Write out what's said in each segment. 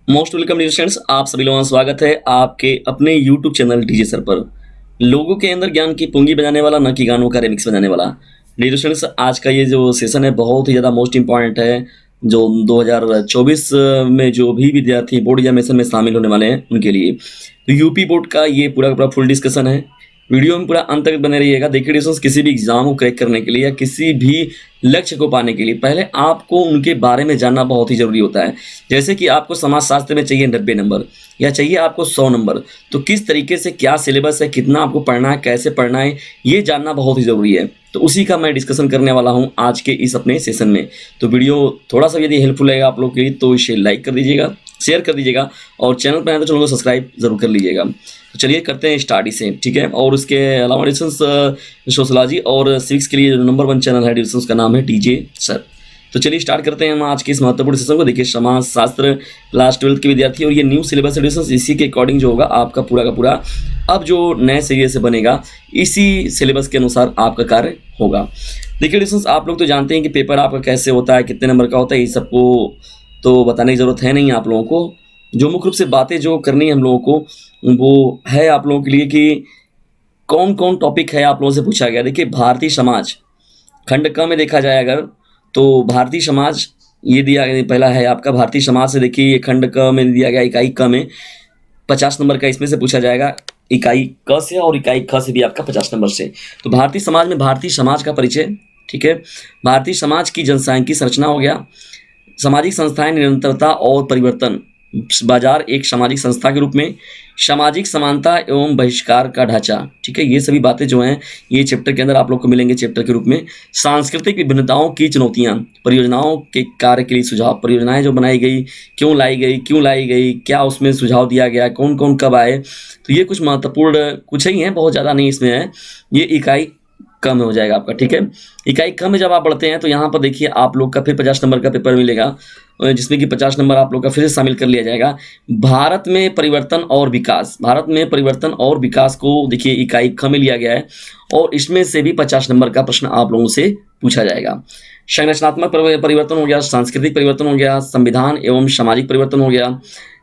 Most welcome dear students, आप सभी लोगों का स्वागत है आपके अपने YouTube चैनल डीजे सर पर। लोगों के अंदर ज्ञान की पूंगी बजाने वाला, न कि गानों का रिमिक्स बजाने वाला। डियर स्टूडेंट्स, आज का ये जो सेशन है बहुत ही ज़्यादा मोस्ट इंपॉर्टेंट है। जो 2024 में जो भी विद्यार्थी बोर्ड एग्जामिनेशन में शामिल होने वाले हैं उनके लिए तो यूपी बोर्ड का ये पूरा का पूरा फुल डिस्कशन है। वीडियो में पूरा अंत तक बने रहिएगा। देखिए डिस्कशन, किसी भी एग्जाम को क्रैक करने के लिए या किसी भी लक्ष्य को पाने के लिए पहले आपको उनके बारे में जानना बहुत ही जरूरी होता है। जैसे कि आपको समाजशास्त्र में चाहिए 90 नंबर या चाहिए आपको 100 नंबर, तो किस तरीके से क्या सिलेबस है, कितना आपको पढ़ना है, कैसे पढ़ना है, ये जानना बहुत ही ज़रूरी है। तो उसी का मैं डिस्कशन करने वाला हूँ आज के इस अपने सेशन में। तो वीडियो थोड़ा सा यदि हेल्पफुल है आप लोग के लिए तो इसे लाइक कर दीजिएगा, शेयर कर दीजिएगा और चैनल पर आए तो चैनल को सब्सक्राइब जरूर कर लीजिएगा। तो चलिए करते हैं स्टार्ट इसे, ठीक है। और उसके अलावा डिस्टेंस सोशलॉजी और सिविक्स के लिए जो नंबर 1 चैनल है डिस्टेंस का नाम है डीजे सर। तो चलिए स्टार्ट करते हैं हम आज के इस महत्वपूर्ण सेशन को। देखिए समाज शास्त्र क्लास 12 के विद्यार्थी और ये न्यू सिलेबस एडिशंस, इसी के अकॉर्डिंग जो होगा आपका पूरा का पूरा अब जो नए सीरियल से बनेगा इसी सिलेबस के अनुसार आपका कार्य होगा। देखिए एडिशंस, आप लोग तो जानते हैं कि पेपर आपका कैसे होता है, कितने नंबर का होता है, ये सबको तो बताने की ज़रूरत है नहीं आप लोगों को। जो मुख्य रूप से बातें जो करनी है हम लोगों को वो है आप लोगों के लिए कि कौन कौन टॉपिक है आप लोगों से पूछा गया। देखिए भारतीय समाज खंड क में देखा जाए अगर तो भारतीय समाज ये दिया गया, पहला है आपका भारतीय समाज से। देखिए ये खंड क में दिया गया, इकाई क में 50 नंबर का इसमें से पूछा जाएगा। इकाई क से और इकाई ख से भी आपका 50 नंबर से। तो भारतीय समाज में भारतीय समाज का परिचय, ठीक है। भारतीय समाज की जनसांख्यिकी संरचना हो गया। सामाजिक संस्थाएं, निरंतरता और परिवर्तन, बाजार एक सामाजिक संस्था के रूप में, सामाजिक समानता एवं बहिष्कार का ढांचा, ठीक है। ये सभी बातें जो हैं ये चैप्टर के अंदर आप लोग को मिलेंगे चैप्टर के रूप में। सांस्कृतिक विभिन्नताओं की चुनौतियां, परियोजनाओं के कार्य के लिए सुझाव, परियोजनाएं जो बनाई गई क्यों लाई गई, क्या उसमें सुझाव दिया गया, कौन कौन कब आए, तो ये कुछ महत्वपूर्ण कुछ ही हैं, बहुत ज़्यादा नहीं इसमें है। ये इकाई कम हो जाएगा आपका, ठीक है। इकाई कम में जब आप बढ़ते हैं तो यहाँ पर देखिए आप लोग का फिर 50 नंबर का पेपर मिलेगा, जिसमें कि 50 नंबर आप लोग का फिर से शामिल कर लिया जाएगा। भारत में परिवर्तन और विकास, भारत में परिवर्तन और विकास को देखिए इकाई ख में लिया गया है और इसमें से भी 50 नंबर का प्रश्न आप लोगों से पूछा जाएगा। संरचनात्मक परिवर्तन हो गया, सांस्कृतिक परिवर्तन हो गया, संविधान एवं सामाजिक परिवर्तन हो गया,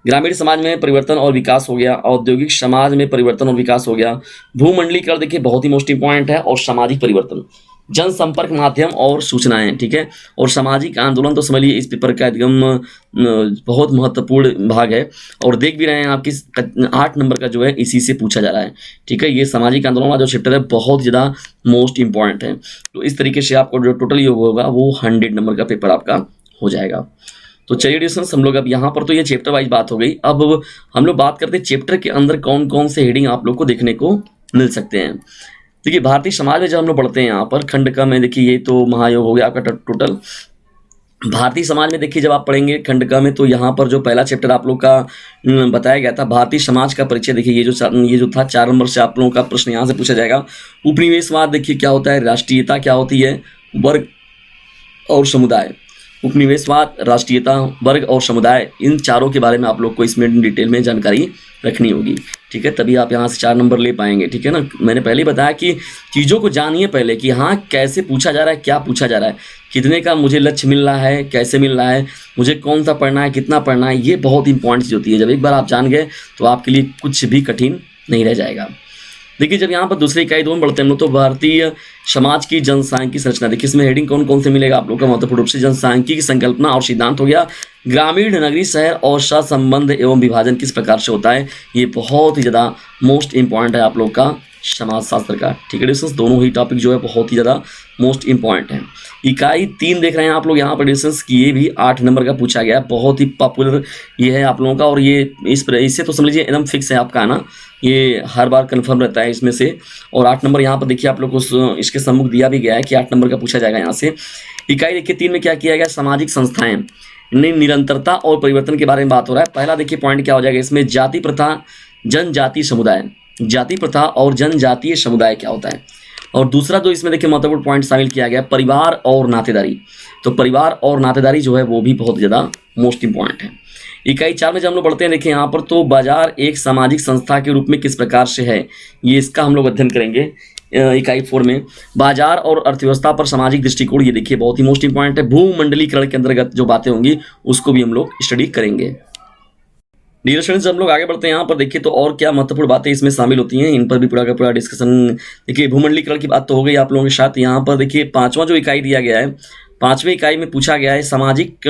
ग्रामीण समाज में परिवर्तन और विकास हो गया, औद्योगिक समाज में परिवर्तन और विकास हो गया, भूमंडलीकरण देखिए बहुत ही मोस्ट इंपॉर्टेंट है, और सामाजिक परिवर्तन, जनसंपर्क माध्यम और सूचनाएं, ठीक है। और सामाजिक आंदोलन तो समझ लीजिए इस पेपर का एकदम बहुत महत्वपूर्ण भाग है और देख भी रहे हैं आपकी 8 नंबर का जो है इसी से पूछा जा रहा है, ठीक है। ये सामाजिक आंदोलन वाला जो चैप्टर है बहुत ज़्यादा मोस्ट इंपॉर्टेंट है। तो इस तरीके से आपको जो टोटल योग होगा वो 100 नंबर का पेपर आपका हो जाएगा। तो चलिए डिस्कशन हम लोग अब यहाँ पर तो ये चैप्टर वाइज बात हो गई। अब हम लोग बात करते हैं चैप्टर के अंदर कौन कौन से हेडिंग आप लोग को देखने को मिल सकते हैं। देखिए भारतीय समाज में जब हम लोग पढ़ते हैं यहाँ पर खंड का में, देखिए ये तो महायोग हो गया आपका टोटल। भारतीय समाज में देखिए जब आप पढ़ेंगे खंड का में तो यहाँ पर जो पहला चैप्टर आप लोग का बताया गया था भारतीय समाज का परिचय, देखिए ये जो था 4 नंबर से आप लोगों का प्रश्न यहाँ से पूछा जाएगा। उपनिवेशवाद देखिए क्या होता है, राष्ट्रीयता क्या होती है, वर्ग और समुदाय। उपनिवेशवाद, राष्ट्रीयता, वर्ग और समुदाय, इन चारों के बारे में आप लोग को इसमें डिटेल में जानकारी रखनी होगी, ठीक है। तभी आप यहाँ से 4 नंबर ले पाएंगे, ठीक है ना। मैंने पहले ही बताया कि चीज़ों को जानिए पहले कि हाँ कैसे पूछा जा रहा है, क्या पूछा जा रहा है, कितने का मुझे लक्ष्य मिल रहा है, कैसे मिल रहा है, मुझे कौन सा पढ़ना है, कितना पढ़ना है, ये बहुत इंपॉर्टेंट चीज़ होती है। जब एक बार आप जान गए तो आपके लिए कुछ भी कठिन नहीं रह जाएगा। देखिए जब यहाँ पर दूसरी इकाई 2 में बढ़ते हैं हम लोग तो भारतीय समाज की जनसांख्यिकी संरचना, देखिए इसमें हेडिंग कौन कौन से मिलेगा आप लोग का महत्वपूर्ण रूप से। जनसांख्यिकी की संकल्पना और सिद्धांत हो गया, ग्रामीण, नगरीय, शहर और सहसंबंध एवं विभाजन किस प्रकार से होता है, ये बहुत ही ज़्यादा मोस्ट इंपॉर्टेंट है आप लोग का समाजशास्त्र का, ठीक है डिस्टेंस। दोनों ही टॉपिक जो है बहुत ही ज़्यादा मोस्ट इंपॉर्टेंट है। इकाई 3 देख रहे हैं आप लोग यहाँ पर डिस्टेंस की, ये भी 8 नंबर का पूछा गया, बहुत ही पॉपुलर ये है आप लोगों का। और ये इससे तो समझ लीजिए एकदम फिक्स है आपका ना, ये हर बार कंफर्म रहता है इसमें से। और 8 नंबर यहाँ पर देखिए आप लोग को इसके सम्मुख दिया भी गया है कि 8 नंबर का पूछा जाएगा यहाँ से। इकाई देखिए 3 में क्या किया गया, सामाजिक संस्थाएं, निरंतरता और परिवर्तन के बारे में बात हो रहा है। पहला देखिए पॉइंट क्या हो जाएगा इसमें, जाति प्रथा, जनजातीय समुदाय, जाति प्रथा और जनजातीय समुदाय क्या होता है। और दूसरा जो इसमें देखिए महत्वपूर्ण पॉइंट शामिल किया गया, परिवार और नातेदारी। तो परिवार और नातेदारी जो है वो भी बहुत ज़्यादा मोस्ट इंपॉर्टेंट है। इकाई 4 में जब हम लोग पढ़ते हैं देखिए यहाँ पर तो बाजार एक सामाजिक संस्था के रूप में किस प्रकार से है, ये इसका हम लोग अध्ययन करेंगे। इकाई 4 में बाजार और अर्थव्यवस्था पर सामाजिक दृष्टिकोण, ये देखिए बहुत ही मोस्ट इंपॉर्टेंट है। भूमंडलीकरण के अंतर्गत जो बातें होंगी उसको भी हम लोग स्टडी करेंगे। डियर स्टूडेंट्स, हम लोग आगे बढ़ते हैं यहाँ पर देखिए तो और क्या महत्वपूर्ण बातें इसमें शामिल होती हैं, इन पर भी पूरा का पूरा डिस्कशन। देखिए भूमंडलीकरण की बात तो हो गई आप लोगों के साथ। यहाँ पर देखिए पांचवा जो इकाई दिया गया है, पांचवी इकाई में पूछा गया है सामाजिक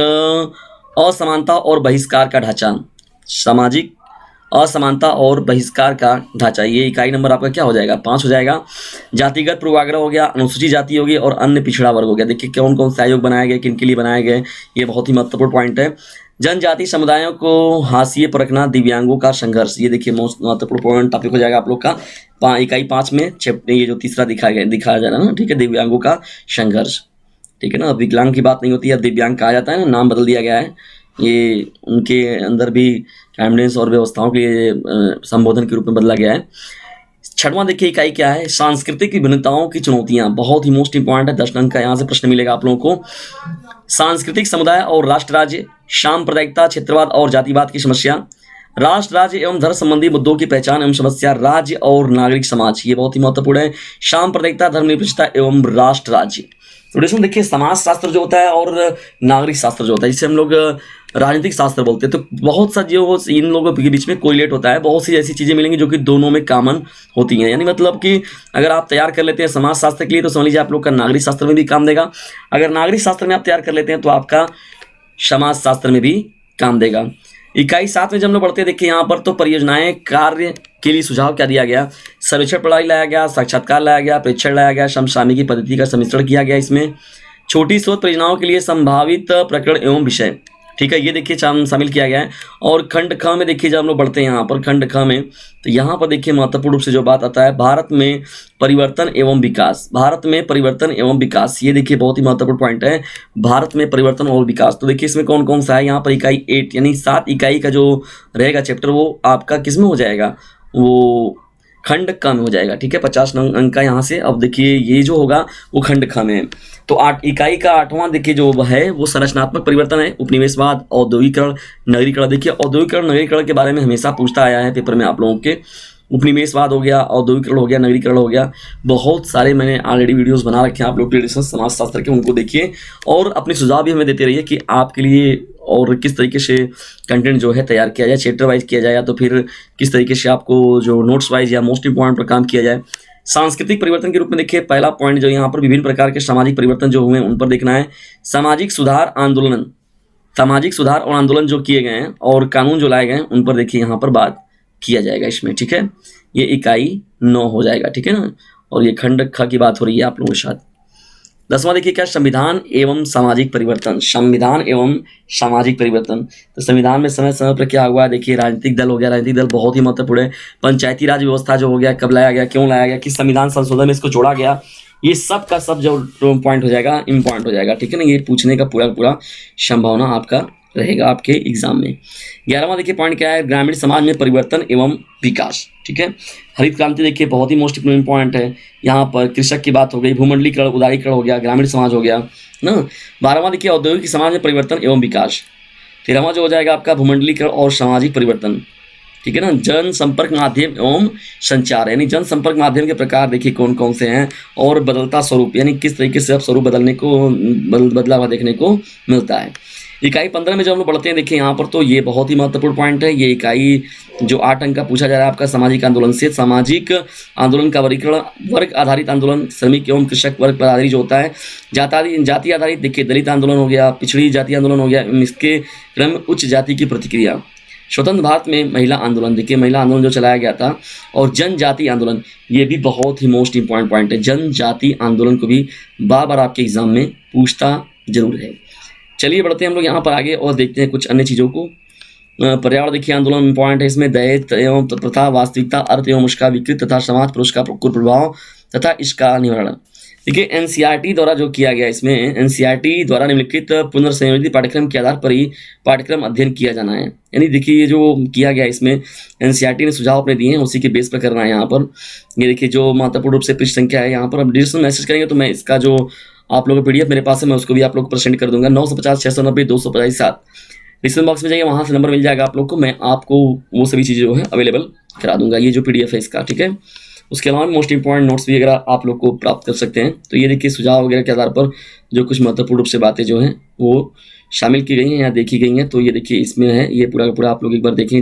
असमानता और बहिष्कार का ढांचा। सामाजिक असमानता और बहिष्कार का ढांचा, ये इकाई नंबर आपका क्या हो जाएगा? 5 हो जाएगा। जातिगत पूर्वाग्रह हो गया, अनुसूचित जाति होगी और अन्य पिछड़ा वर्ग हो गया। देखिए कौन कौन से आयोग बनाए गए, किन के लिए बनाए गए, ये बहुत ही महत्वपूर्ण पॉइंट है। जनजाति समुदायों को हाशिए पर रखना, दिव्यांगों का संघर्ष, ये देखिए मोस्ट महत्वपूर्ण टॉपिक हो जाएगा आप लोग का इकाई 5 में। चैप्टर ये जो तीसरा दिखाया जा रहा है ना, ठीक है, दिव्यांगों का संघर्ष, ठीक है ना। विकलांग की बात नहीं होती है, अब दिव्यांग कहा जाता है ना, नाम बदल दिया गया है। ये उनके अंदर भी एम्बुलेंस और व्यवस्थाओं के संबोधन के रूप में बदला गया है। छठवां देखिए इकाई क्या है, सांस्कृतिक विभिन्नताओं की चुनौतियां, बहुत ही मोस्ट इंपॉर्टेंट है, 10 अंक का यहाँ से प्रश्न मिलेगा आप लोगों को। सांस्कृतिक समुदाय और राष्ट्र राज्य, सांप्रदायिकता, क्षेत्रवाद और जातिवाद की समस्या, राष्ट्र राज्य एवं धर्म संबंधी मुद्दों की पहचान एवं समस्या, राज्य और नागरिक समाज, ये बहुत ही महत्वपूर्ण है। सांप्रदायिकता, धर्मनिरपेक्षता एवं राष्ट्र राज्य। तो देखिए समाज शास्त्र जो होता है और नागरिक शास्त्र जो होता है, जिसे हम लोग राजनीतिक शास्त्र बोलते हैं, तो बहुत सा जो इन लोगों के बीच में कोरिलेट होता है, बहुत सी ऐसी चीजें मिलेंगी जो कि दोनों में कॉमन होती हैं। यानी मतलब कि अगर आप तैयार कर लेते हैं समाज शास्त्र के लिए तो समझ लीजिए आप लोग का नागरिक शास्त्र में भी काम देगा। अगर नागरिक शास्त्र में आप तैयार कर लेते हैं तो आपका समाज शास्त्र में भी काम देगा। इकाई 7 में जब हम लोग बढ़ते हैं, देखिए यहाँ पर तो परियोजनाएं कार्य के लिए सुझाव क्या दिया गया, सर्वेक्षण प्रणाली लाया गया, साक्षात्कार लाया गया, प्रेक्षण लाया गया, समसामयिकी पद्धति का सम्मिश्रण किया गया इसमें, छोटी स्रोत परियोजनाओं के लिए संभावित प्रकरण एवं विषय, ठीक है, ये देखिए शामिल किया गया है। और खंड ख में देखिए जब हम लोग बढ़ते हैं यहाँ पर खंड ख में, तो यहाँ पर देखिए महत्वपूर्ण रूप से जो बात आता है, भारत में परिवर्तन एवं विकास, भारत में परिवर्तन एवं विकास, ये देखिए बहुत ही महत्वपूर्ण पॉइंट है, भारत में परिवर्तन और विकास। तो देखिए इसमें कौन कौन सा है, यहाँ पर इकाई 8 यानी 7 इकाई का जो रहेगा चैप्टर वो आपका किस में हो जाएगा, वो खंड क में हो जाएगा, ठीक है, 50 अंक का यहाँ से। अब देखिए ये जो होगा वो खंड ख में है। तो 8 इकाई का 8वां देखिए जो है वो संरचनात्मक परिवर्तन है, उपनिवेशवाद, औद्योगिकरण, नगरीकरण। देखिए औद्योगिकरण नगरीकरण के बारे में हमेशा पूछता आया है पेपर में आप लोगों के। उपनिवेशवाद हो गया, औद्योगिकरण हो गया, नगरीकरण हो गया, बहुत सारे मैंने ऑलरेडी वीडियोस बना रखे हैं आप लोग ट्रेडिशनल समाज शास्त्र के, उनको देखिए और अपने सुझाव भी हमें देते रहिए कि आपके लिए और किस तरीके से कंटेंट जो है तैयार किया जाए, चैप्टर वाइज किया जाए या तो फिर किस तरीके से आपको जो नोट्स वाइज या मोस्ट इंपॉर्टेंट पर काम किया जाए। सांस्कृतिक परिवर्तन के रूप में देखिए पहला पॉइंट जो यहाँ पर विभिन्न प्रकार के सामाजिक परिवर्तन जो हुए उन पर देखना है। सामाजिक सुधार आंदोलन, सामाजिक सुधार और आंदोलन जो किए गए हैं और कानून जो लाए गए हैं उन पर देखिए यहाँ पर बात किया जाएगा इसमें, ठीक है, ये इकाई 9 हो जाएगा, ठीक है ना। और ये खंड ख की बात हो रही है आप लोगों के साथ। 10वां देखिए क्या, संविधान एवं सामाजिक परिवर्तन, संविधान एवं सामाजिक परिवर्तन। तो संविधान में समय समय पर क्या हुआ, देखिए राजनीतिक दल हो गया, राजनीतिक दल बहुत ही महत्वपूर्ण है। पंचायती राज व्यवस्था जो हो गया, कब लाया गया, क्यों लाया गया, किस संविधान संशोधन में इसको जोड़ा गया, ये सब का सब जो पॉइंट हो जाएगा इम्पॉइंट हो जाएगा, ठीक है ना। ये पूछने का पूरा संभावना आपका रहेगा आपके एग्जाम में। 11वां देखिए पॉइंट क्या है, ग्रामीण समाज में परिवर्तन एवं विकास, ठीक है। हरित क्रांति देखिए बहुत ही मोस्ट इंपॉर्टेंट है, यहाँ पर कृषक की बात हो गई, भूमंडलीकरण उदारीकरण हो गया, ग्रामीण समाज हो गया ना। 12वां देखिए औद्योगिक समाज में परिवर्तन एवं विकास। 13वां जो हो जाएगा आपका भूमंडलीकरण और सामाजिक परिवर्तन, ठीक है ना। जनसंपर्क माध्यम एवं संचार, यानी जनसंपर्क माध्यम के प्रकार देखिए कौन कौन से हैं और बदलता स्वरूप, यानी किस तरीके से अब स्वरूप बदलने को बदला हुआ देखने को मिलता है। इकाई 15 में जब हम लोग बढ़ते हैं देखिए यहाँ पर तो ये बहुत ही महत्वपूर्ण पॉइंट है। ये इकाई जो 8 अंक का पूछा जा रहा है आपका सामाजिक आंदोलन से, सामाजिक आंदोलन का वर्गीकरण, वर्ग आधारित आंदोलन, श्रमिक एवं कृषक वर्ग पर आधारित जो होता है, जाति आधारित देखिए दलित आंदोलन हो गया, पिछड़ी जाति आंदोलन हो गया, इसके क्रम उच्च जाति की प्रतिक्रिया। स्वतंत्र भारत में महिला आंदोलन, देखिए महिला आंदोलन जो चलाया गया था, और जनजाति आंदोलन, ये भी बहुत ही मोस्ट इंपॉर्टेंट पॉइंट है। जनजाति आंदोलन को भी बार बार आपके एग्जाम में पूछता जरूर है। चलिए बढ़ते हैं हम लोग यहाँ पर आगे और देखते हैं कुछ अन्य चीज़ों को। पर्यावरण देखिए आंदोलन इंपॉर्टेंट है, इसमें दहेज एवं प्रथा, वास्तविकता, अर्थ एवं उसका विकृत तथा समाज पर उसका कुप्रभाव तथा इसका निवारण। देखिए एनसीईआरटी द्वारा जो किया गया, इसमें एनसीईआरटी द्वारा निम्नलिखित पुनर्संयोजित पाठ्यक्रम के आधार पर ही पाठ्यक्रम अध्ययन किया जाना है। यानी देखिए ये जो किया गया इसमें एनसीईआरटी ने सुझाव अपने दिए हैं, उसी के बेस पर करना है यहाँ पर। ये देखिए जो महत्वपूर्ण रूप से पृष्ठ संख्या है यहाँ पर, अब डिजिटल मैसेज करेंगे तो मैं इसका जो आप लोगों को पीडीएफ मेरे पास है मैं उसको भी आप लोग को प्रेजेंट कर दूंगा। 950 690 250 7 डिस्क्रिप्शन बॉक्स में जाइए, वहाँ से नंबर मिल जाएगा आप लोग को, मैं आपको वो सभी चीज़ें जो है अवेलेबल करा दूंगा, ये जो पीडीएफ है इसका, ठीक है। उसके अलावा मोस्ट इंपॉर्टेंट नोट्स भी अगर आप लोग को प्राप्त कर सकते हैं। तो ये देखिए सुझाव वगैरह के आधार पर जो कुछ महत्वपूर्ण रूप से बातें जो हैं वो शामिल की गई हैं या देखी गई हैं। तो ये देखिए इसमें है, ये पूरा आप लोग एक बार देखें।